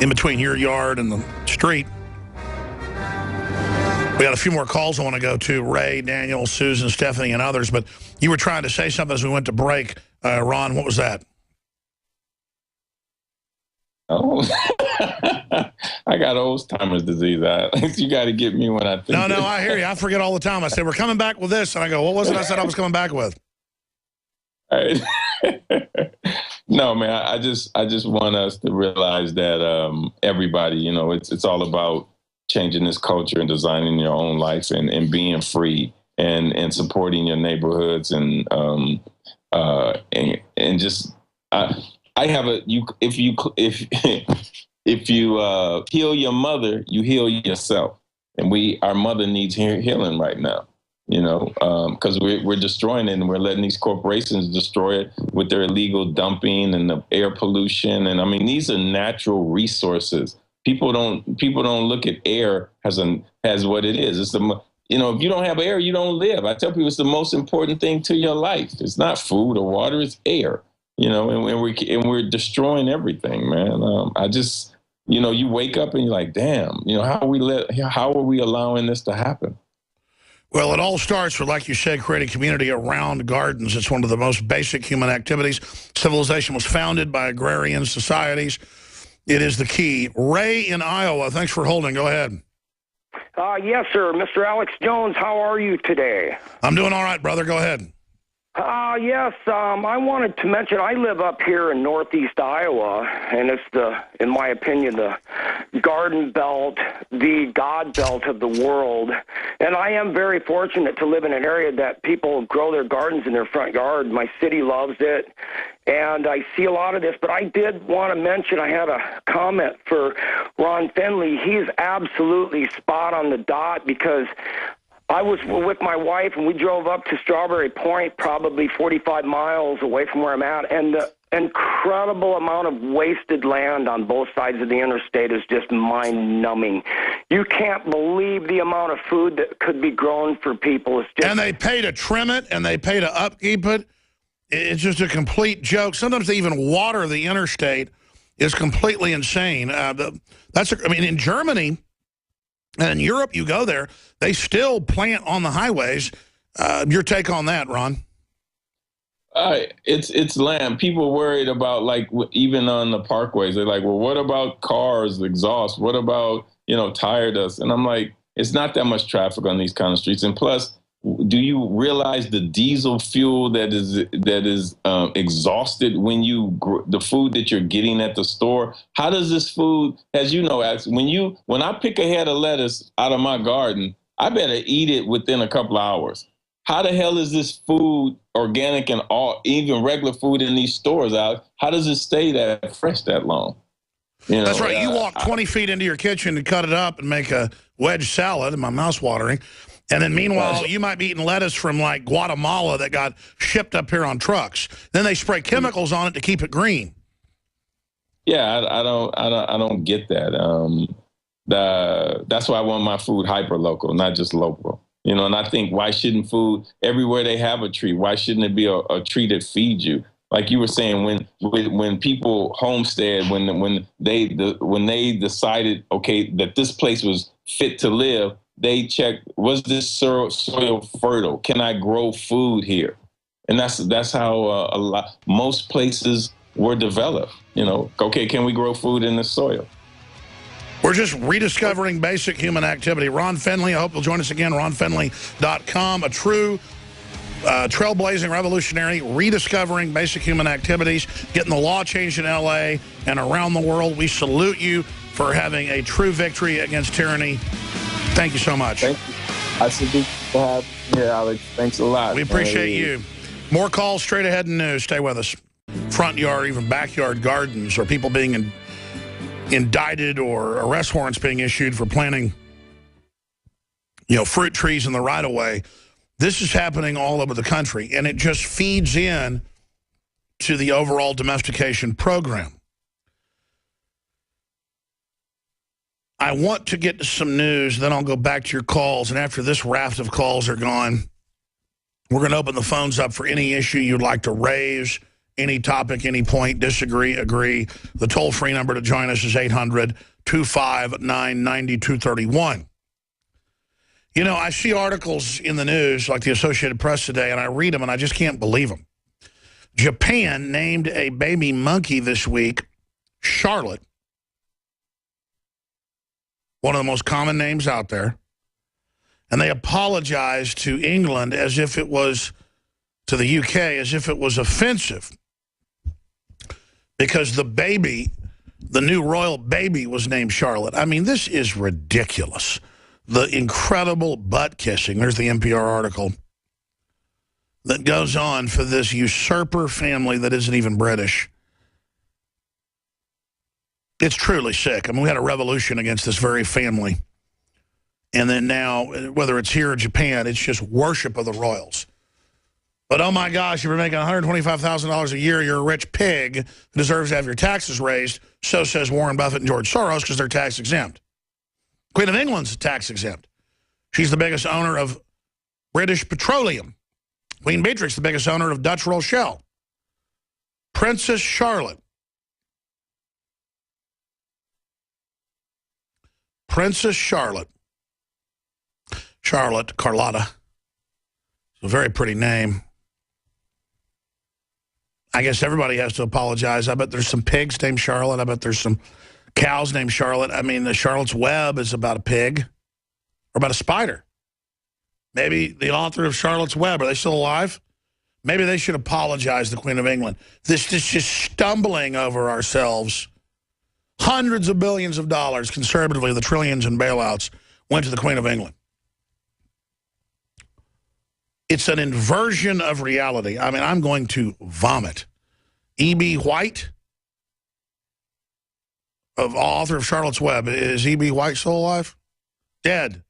in between your yard and the street. We got a few more calls I want to go to. Ray, Daniel, Susan, Stephanie, and others. But you were trying to say something as we went to break. Ron, what was that? Oh, I got Alzheimer's disease. You got to get me when I think. No, I hear you. I forget all the time. I said, we're coming back with this. And I go, what was it I said I was coming back with? No, man, I just want us to realize that everybody, it's all about changing this culture and designing your own life and being free and supporting your neighborhoods and just I have if you heal your mother, you heal yourself, and our mother needs healing right now. Because we're destroying it, and we're letting these corporations destroy it with their illegal dumping and the air pollution. And I mean, these are natural resources. People don't look at air as what it is. It's if you don't have air, you don't live. I tell people it's the most important thing to your life. It's not food or water, it's air. And we're destroying everything, man. I just, you wake up and you're like, damn, how are we allowing this to happen? Well, it all starts with, like you said, creating community around gardens. It's one of the most basic human activities. Civilization was founded by agrarian societies. It is the key. Ray in Iowa, thanks for holding. Go ahead. Yes, sir. Mr. Alex Jones, how are you today? I'm doing all right, brother. Go ahead. Yes, I wanted to mention I live up here in northeast Iowa, and it's in my opinion, the garden belt, the God belt of the world. And I am very fortunate to live in an area that people grow their gardens in their front yard. My city loves it, and I see a lot of this. But I did want to mention, I had a comment for Ron Finley. He's absolutely spot on the dot, because I was with my wife, and we drove up to Strawberry Point, probably 45 miles away from where I'm at, and the incredible amount of wasted land on both sides of the interstate is just mind-numbing. You can't believe the amount of food that could be grown for people. And they pay to trim it, and they pay to upkeep it. It's just a complete joke. Sometimes they even water the interstate. Is completely insane. In Germany and in Europe, you go there, they still plant on the highways. Your take on that, Ron? It's land. People worried about, even on the parkways. They're like, well, what about cars, exhaust? What about, tire dust? And I'm like, it's not that much traffic on these kind of streets. And plus, do you realize the diesel fuel that is exhausted when the food that you're getting at the store? How does this food, as you know, when I pick a head of lettuce out of my garden, I better eat it within a couple of hours. How the hell is this food organic and even regular food in these stores out? How does it stay that fresh that long? That's right. You walk 20 feet into your kitchen to cut it up and make a wedge salad, and my mouth's watering. And then meanwhile, you might be eating lettuce from Guatemala that got shipped up here on trucks. Then they spray chemicals on it to keep it green. Yeah, I don't get that. That's why I want my food hyper local, not just local. And I think, why shouldn't food, everywhere they have a tree, why shouldn't it be a tree that feeds you? Like you were saying, when people homestead, when they decided, okay, that this place was fit to live, they checked, was this soil fertile? Can I grow food here? And that's how most places were developed. Okay, can we grow food in this soil? We're just rediscovering basic human activity. Ron Finley, I hope you'll join us again. RonFinley.com, a true trailblazing revolutionary, rediscovering basic human activities, getting the law changed in L.A. and around the world. We salute you for having a true victory against tyranny. Thank you so much. Thank you. I salute to have you here, Alex. Thanks a lot. We appreciate you. More calls straight ahead in news. Stay with us. Front yard, even backyard gardens, or people being indicted or arrest warrants being issued for planting, fruit trees in the right-of-way. This is happening all over the country, and it just feeds in to the overall domestication program. I want to get to some news, then I'll go back to your calls, and after this raft of calls are gone, we're going to open the phones up for any issue you'd like to raise any topic, any point, disagree, agree. The toll-free number to join us is 800-259-9231. You know, I see articles in the news, like the Associated Press today, and I read them, and I just can't believe them. Japan named a baby monkey this week Charlotte. One of the most common names out there. And they apologized to England as if it was, to the UK, as if it was offensive. Because the baby, the new royal baby, was named Charlotte. I mean, this is ridiculous. The incredible butt kissing. There's the NPR article that goes on for this usurper family that isn't even British. It's truly sick. I mean, we had a revolution against this very family. And then now, whether it's here or Japan, it's just worship of the royals. But oh my gosh, if you're making $125,000 a year, you're a rich pig who deserves to have your taxes raised. So says Warren Buffett and George Soros because they're tax exempt. Queen of England's tax exempt. She's the biggest owner of British Petroleum. Queen Beatrix, the biggest owner of Dutch Rochelle. Princess Charlotte. Princess Charlotte. Charlotte, Carlotta. It's a very pretty name. I guess everybody has to apologize. I bet there's some pigs named Charlotte. I bet there's some cows named Charlotte. I mean, the Charlotte's Web is about a pig or about a spider. Maybe the author of Charlotte's Web, are they still alive? Maybe they should apologize to the Queen of England. This is just stumbling over ourselves. Hundreds of billions of dollars, conservatively, the trillions in bailouts, went to the Queen of England. It's an inversion of reality. I mean, I'm going to vomit. E.B. White, author of Charlotte's Web. Is E.B. White still alive? Dead.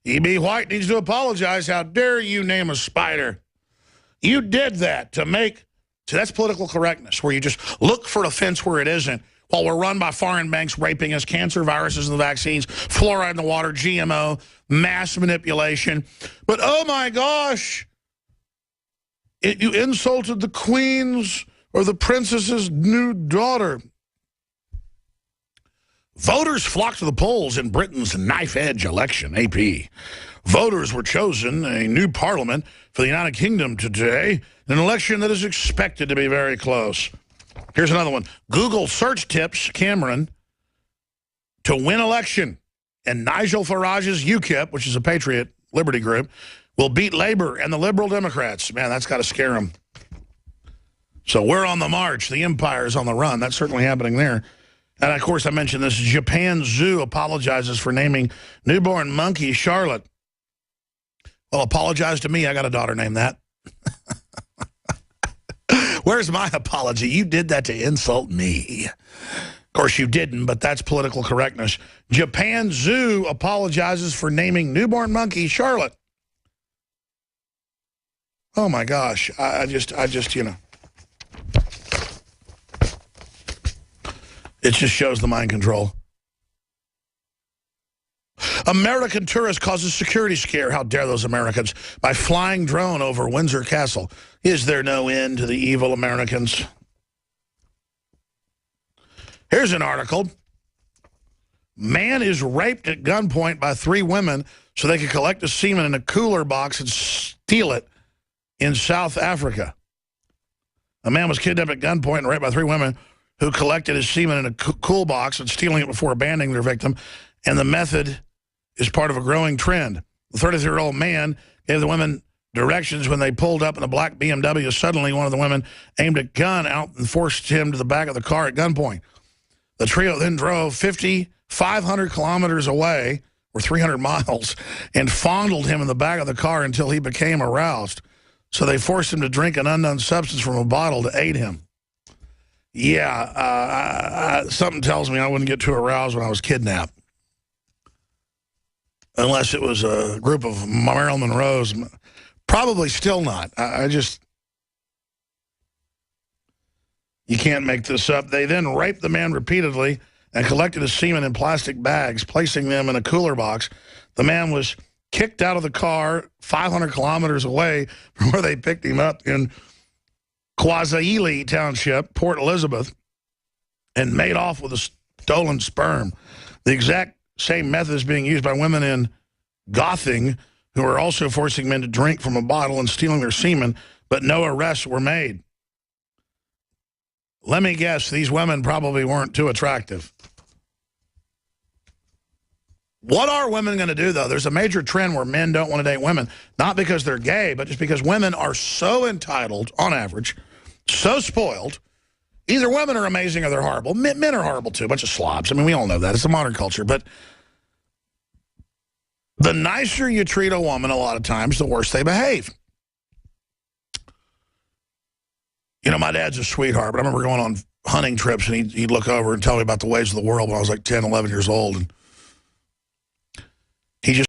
E.B. White needs to apologize. How dare you name a spider? You did that to make... So that's political correctness, where you just look for offense where it isn't, while we're run by foreign banks raping us, cancer, viruses, and the vaccines, fluoride in the water, GMO, mass manipulation. But, oh, my gosh, you insulted the Queen's or the Princess's new daughter. Voters flocked to the polls in Britain's knife-edge election, AP. Voters were chosen a new parliament for the United Kingdom today, an election that is expected to be very close. Here's another one. Google search tips Cameron to win election. And Nigel Farage's UKIP, which is a Patriot Liberty group, will beat Labor and the Liberal Democrats. Man, that's got to scare them. So we're on the march. The empire's on the run. That's certainly happening there. And, of course, I mentioned this. Japan Zoo apologizes for naming newborn monkey Charlotte. Well, apologize to me. I got a daughter named that. Where's my apology? You did that to insult me. Of course, you didn't, but that's political correctness. Japan Zoo apologizes for naming newborn monkey Charlotte. Oh, my gosh. I just, you know. It just shows the mind control. American tourist causes security scare. How dare those Americans? By flying drone over Windsor Castle. Is there no end to the evil Americans? Here's an article. Man is raped at gunpoint by 3 women so they could collect the semen in a cooler box and steal it in South Africa. A man was kidnapped at gunpoint and raped by 3 women who collected his semen in a cool box and stealing it before abandoning their victim. And the method is part of a growing trend. The 33-year-old man gave the women directions when they pulled up in a black BMW. Suddenly, one of the women aimed a gun out and forced him to the back of the car at gunpoint. The trio then drove 500 kilometers away, or 300 miles, and fondled him in the back of the car until he became aroused. So they forced him to drink an unknown substance from a bottle to aid him. Yeah, something tells me I wouldn't get too aroused when I was kidnapped. Unless it was a group of Marilyn Monroe's. Probably still not. You can't make this up. They then raped the man repeatedly and collected his semen in plastic bags, placing them in a cooler box. The man was kicked out of the car 500 kilometers away from where they picked him up in Kwaziili Township, Port Elizabeth, and made off with a stolen sperm. The exact same method is being used by women in Gothing, who are also forcing men to drink from a bottle and stealing their semen, but no arrests were made. Let me guess, these women probably weren't too attractive. What are women going to do, though? There's a major trend where men don't want to date women, not because they're gay, but just because women are so entitled, on average, so spoiled. Either women are amazing or they're horrible. Men are horrible, too, a bunch of slobs. I mean, we all know that. It's a modern culture. But the nicer you treat a woman, a lot of times, the worse they behave. You know, my dad's a sweetheart, but I remember going on hunting trips, and he'd look over and tell me about the ways of the world when I was like 10, 11 years old. And